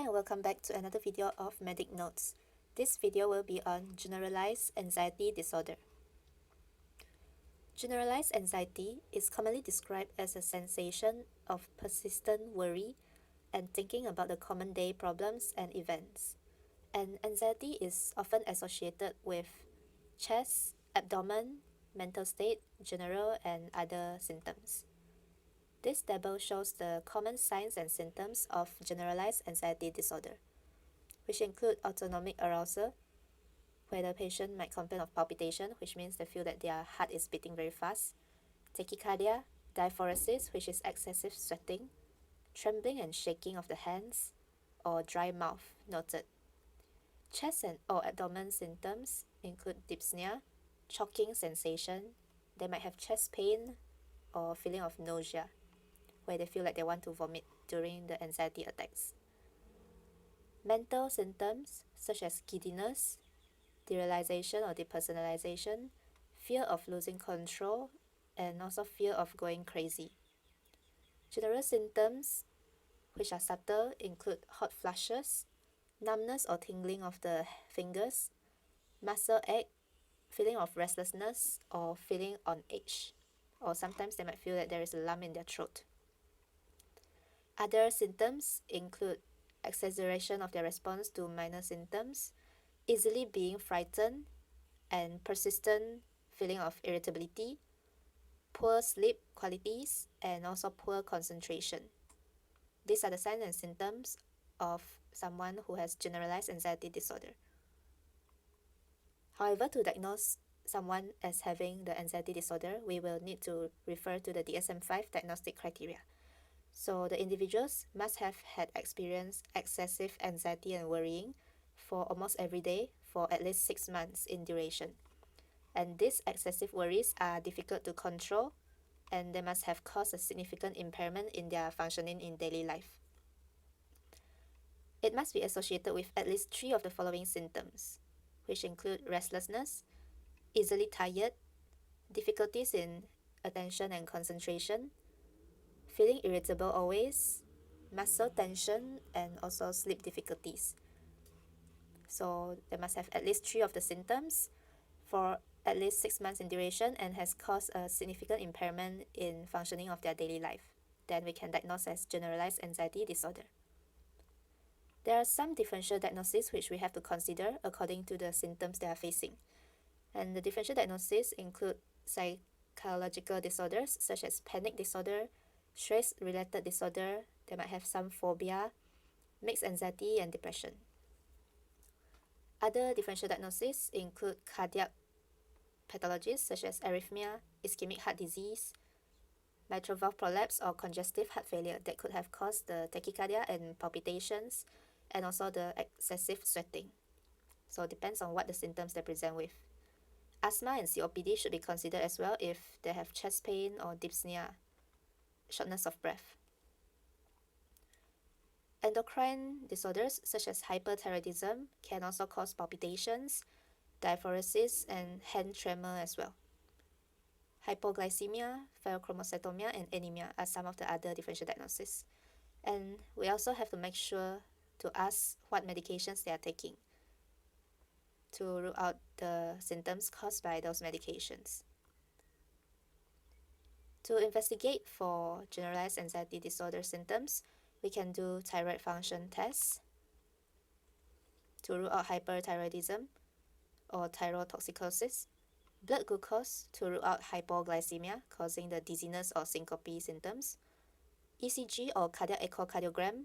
and welcome back to another video of Medic Notes. This video will be on generalized anxiety disorder. Generalized anxiety is commonly described as a sensation of persistent worry and thinking about the common day problems and events. And anxiety is often associated with chest, abdomen, mental state, general, and other symptoms. This table shows the common signs and symptoms of generalized anxiety disorder, which include autonomic arousal, where the patient might complain of palpitation, which means they feel that their heart is beating very fast, tachycardia, diaphoresis, which is excessive sweating, trembling and shaking of the hands, or dry mouth noted. Chest and or abdomen symptoms include dyspnea, choking sensation. They might have chest pain or feeling of nausea, where they feel like they want to vomit during the anxiety attacks. Mental symptoms such as giddiness, derealization or depersonalization, fear of losing control, and also fear of going crazy. General symptoms, which are subtle, include hot flushes, numbness or tingling of the fingers, muscle ache, feeling of restlessness, or feeling on edge. Or sometimes they might feel that there is a lump in their throat. Other symptoms include exaggeration of their response to minor symptoms, easily being frightened, and persistent feeling of irritability, poor sleep qualities, and also poor concentration. These are the signs and symptoms of someone who has generalized anxiety disorder. However, to diagnose someone as having the anxiety disorder, we will need to refer to the DSM-5 diagnostic criteria. So the individuals must have had experienced excessive anxiety and worrying for almost every day for at least 6 months in duration. And these excessive worries are difficult to control, and they must have caused a significant impairment in their functioning in daily life. It must be associated with at least 3 of the following symptoms, which include restlessness, easily tired, difficulties in attention and concentration, feeling irritable always, muscle tension, and also sleep difficulties. So they must have at least 3 of the symptoms for at least 6 months in duration and has caused a significant impairment in functioning of their daily life. Then we can diagnose as generalized anxiety disorder. There are some differential diagnoses which we have to consider according to the symptoms they are facing. And the differential diagnoses include psychological disorders such as panic disorder, stress-related disorder. They might have some phobia, mixed anxiety, and depression. Other differential diagnoses include cardiac pathologies such as arrhythmia, ischemic heart disease, mitral valve prolapse, or congestive heart failure that could have caused the tachycardia and palpitations, and also the excessive sweating. So it depends on what the symptoms they present with. Asthma and COPD should be considered as well if they have chest pain or dyspnea, shortness of breath. Endocrine disorders such as hyperthyroidism can also cause palpitations, diaphoresis, and hand tremor as well. Hypoglycemia, pheochromocytomia, and anemia are some of the other differential diagnoses. And we also have to make sure to ask what medications they are taking to rule out the symptoms caused by those medications. To investigate for generalized anxiety disorder symptoms, we can do thyroid function tests to rule out hyperthyroidism or thyrotoxicosis, blood glucose to rule out hypoglycemia causing the dizziness or syncope symptoms, ECG or cardiac echocardiogram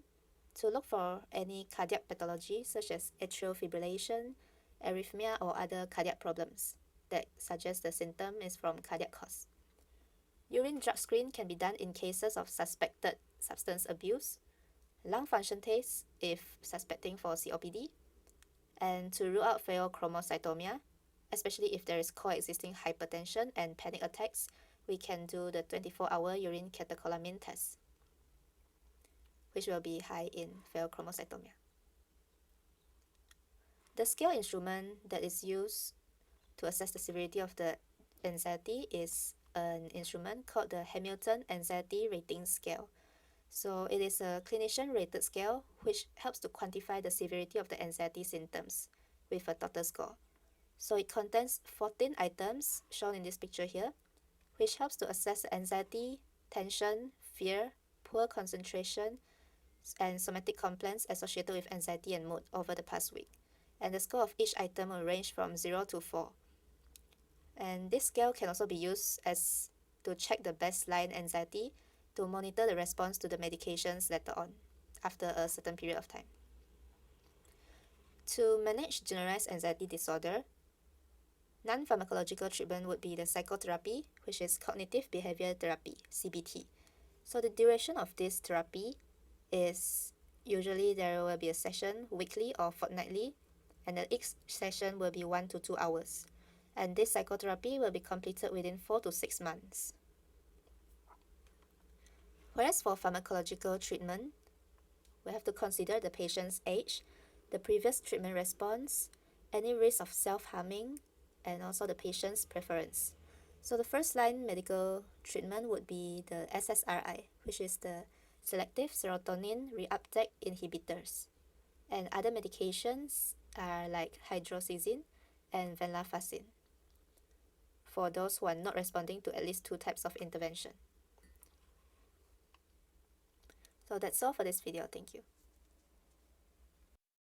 to look for any cardiac pathology such as atrial fibrillation, arrhythmia, or other cardiac problems that suggest the symptom is from cardiac cause. Urine drug screen can be done in cases of suspected substance abuse, lung function tests if suspecting for COPD, and to rule out pheochromocytomia, especially if there is coexisting hypertension and panic attacks, we can do the 24-hour urine catecholamine test, which will be high in pheochromocytomia. The scale instrument that is used to assess the severity of the anxiety is an instrument called the Hamilton Anxiety Rating Scale. So it is a clinician-rated scale which helps to quantify the severity of the anxiety symptoms with a total score. So it contains 14 items shown in this picture here, which helps to assess anxiety, tension, fear, poor concentration, and somatic complaints associated with anxiety and mood over the past week. And the score of each item will range from 0 to 4. And this scale can also be used as to check the baseline anxiety to monitor the response to the medications later on after a certain period of time. To manage generalized anxiety disorder, non-pharmacological treatment would be the psychotherapy, which is cognitive behavior therapy, CBT. So the duration of this therapy is usually there will be a session weekly or fortnightly, and each session will be 1 to 2 hours. And this psychotherapy will be completed within 4 to 6 months. Whereas for pharmacological treatment, we have to consider the patient's age, the previous treatment response, any risk of self-harming, and also the patient's preference. So the first line medical treatment would be the SSRI, which is the selective serotonin reuptake inhibitors. And other medications are like hydroxyzine and venlafaxine for those who are not responding to at least 2 types of intervention. So that's all for this video. Thank you.